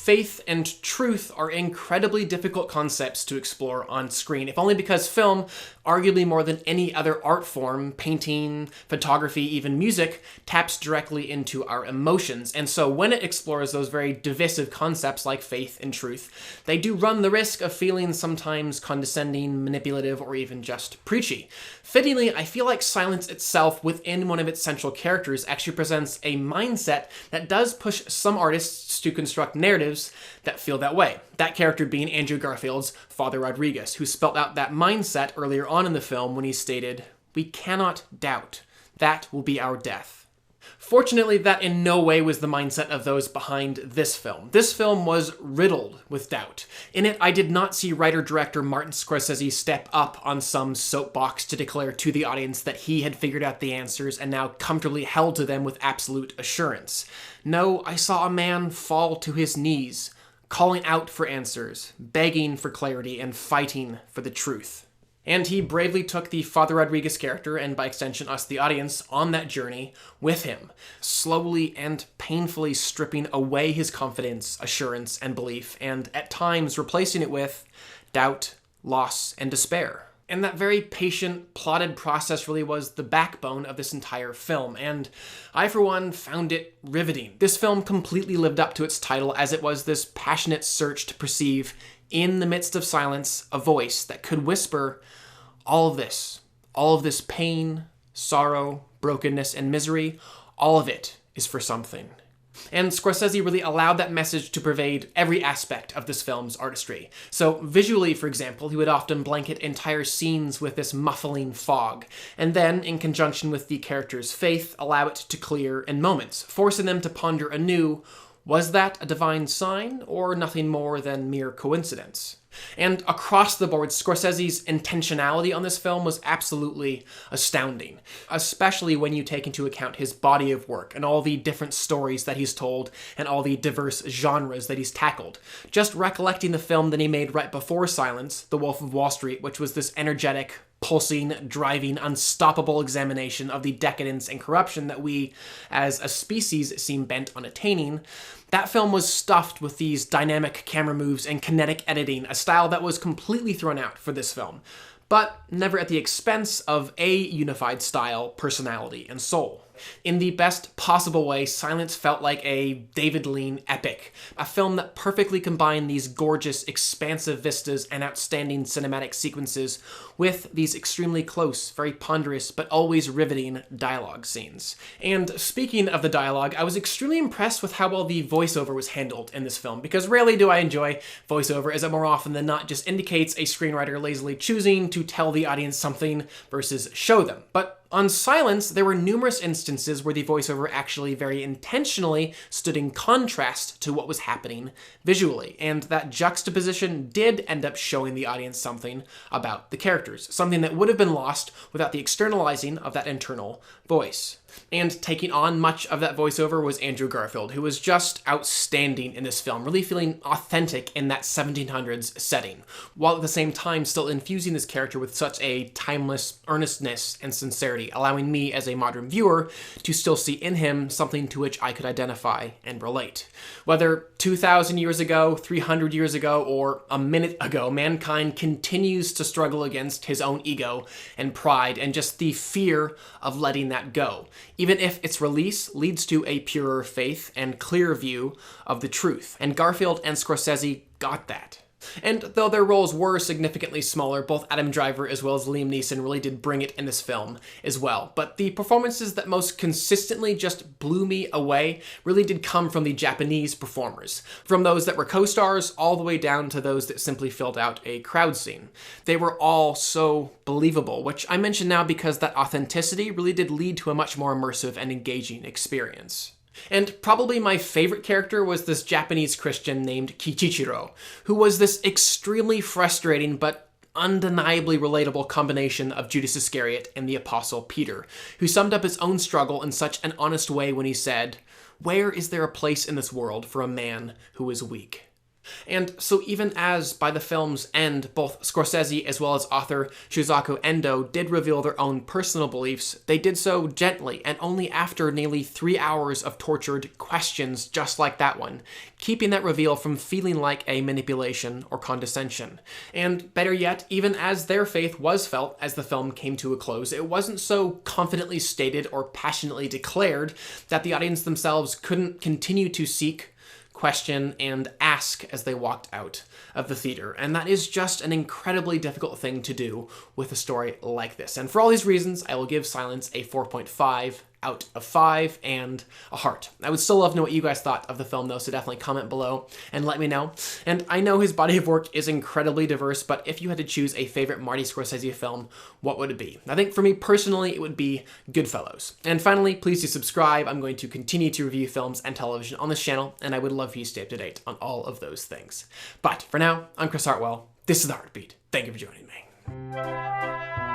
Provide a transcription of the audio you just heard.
Faith and truth are incredibly difficult concepts to explore on screen, if only because film, arguably more than any other art form, painting, photography, even music, taps directly into our emotions. And so when it explores those very divisive concepts like faith and truth, they do run the risk of feeling sometimes condescending, manipulative, or even just preachy. Fittingly, I feel like silence itself within one of its central characters actually presents a mindset that does push some artists to construct narratives that feel that way. That character being Andrew Garfield's Father Rodriguez, who spelt out that mindset earlier on in the film when he stated, "We cannot doubt. That will be our death." Fortunately, that in no way was the mindset of those behind this film. This film was riddled with doubt. In it, I did not see writer-director Martin Scorsese step up on some soapbox to declare to the audience that he had figured out the answers and now comfortably held to them with absolute assurance. No, I saw a man fall to his knees, calling out for answers, begging for clarity, and fighting for the truth. And he bravely took the Father Rodriguez character, and by extension us the audience, on that journey with him, slowly and painfully stripping away his confidence, assurance, and belief, and at times replacing it with doubt, loss, and despair. And that very patient, plotted process really was the backbone of this entire film, and I, for one, found it riveting. This film completely lived up to its title, as it was this passionate search to perceive, in the midst of silence, a voice that could whisper all of this pain, sorrow, brokenness, and misery, all of it is for something. And Scorsese really allowed that message to pervade every aspect of this film's artistry. So visually, for example, he would often blanket entire scenes with this muffling fog, and then, in conjunction with the character's faith, allow it to clear in moments, forcing them to ponder anew, was that a divine sign, or nothing more than mere coincidence? And across the board, Scorsese's intentionality on this film was absolutely astounding, especially when you take into account his body of work and all the different stories that he's told and all the diverse genres that he's tackled. Just recollecting the film that he made right before Silence, The Wolf of Wall Street, which was this energetic, pulsing, driving, unstoppable examination of the decadence and corruption that we, as a species, seem bent on attaining, that film was stuffed with these dynamic camera moves and kinetic editing, a style that was completely thrown out for this film, but never at the expense of a unified style, personality, and soul. In the best possible way, Silence felt like a David Lean epic, a film that perfectly combined these gorgeous, expansive vistas and outstanding cinematic sequences with these extremely close, very ponderous, but always riveting dialogue scenes. And speaking of the dialogue, I was extremely impressed with how well the voiceover was handled in this film, because rarely do I enjoy voiceover, as it more often than not just indicates a screenwriter lazily choosing to tell the audience something versus show them. But on Silence, there were numerous instances where the voiceover actually very intentionally stood in contrast to what was happening visually, and that juxtaposition did end up showing the audience something about the characters, something that would have been lost without the externalizing of that internal voice. And taking on much of that voiceover was Andrew Garfield, who was just outstanding in this film, really feeling authentic in that 1700s setting, while at the same time still infusing this character with such a timeless earnestness and sincerity, allowing me as a modern viewer to still see in him something to which I could identify and relate. Whether 2,000 years ago, 300 years ago, or a minute ago, mankind continues to struggle against his own ego and pride and just the fear of letting that go, even if its release leads to a purer faith and clearer view of the truth. And Garfield and Scorsese got that. And though their roles were significantly smaller, both Adam Driver as well as Liam Neeson really did bring it in this film as well. But the performances that most consistently just blew me away really did come from the Japanese performers, from those that were co-stars all the way down to those that simply filled out a crowd scene. They were all so believable, which I mention now because that authenticity really did lead to a much more immersive and engaging experience. And probably my favorite character was this Japanese Christian named Kichichiro, who was this extremely frustrating but undeniably relatable combination of Judas Iscariot and the Apostle Peter, who summed up his own struggle in such an honest way when he said, "Where is there a place in this world for a man who is weak?" And so even as, by the film's end, both Scorsese as well as author Shusaku Endo did reveal their own personal beliefs, they did so gently and only after nearly 3 hours of tortured questions just like that one, keeping that reveal from feeling like a manipulation or condescension. And better yet, even as their faith was felt as the film came to a close, it wasn't so confidently stated or passionately declared that the audience themselves couldn't continue to seek, question, and ask as they walked out of the theater. And that is just an incredibly difficult thing to do with a story like this. And for all these reasons, I will give Silence a 4.5 out of 5 and a heart. I would still love to know what you guys thought of the film though, so definitely comment below and let me know. And I know his body of work is incredibly diverse, but if you had to choose a favorite Marty Scorsese film, what would it be? I think for me personally, it would be Goodfellas. And finally, please do subscribe. I'm going to continue to review films and television on this channel, and I would love for you to stay up to date on all of those things. But for now, I'm Chris Hartwell. This is The Heartbeat. Thank you for joining me.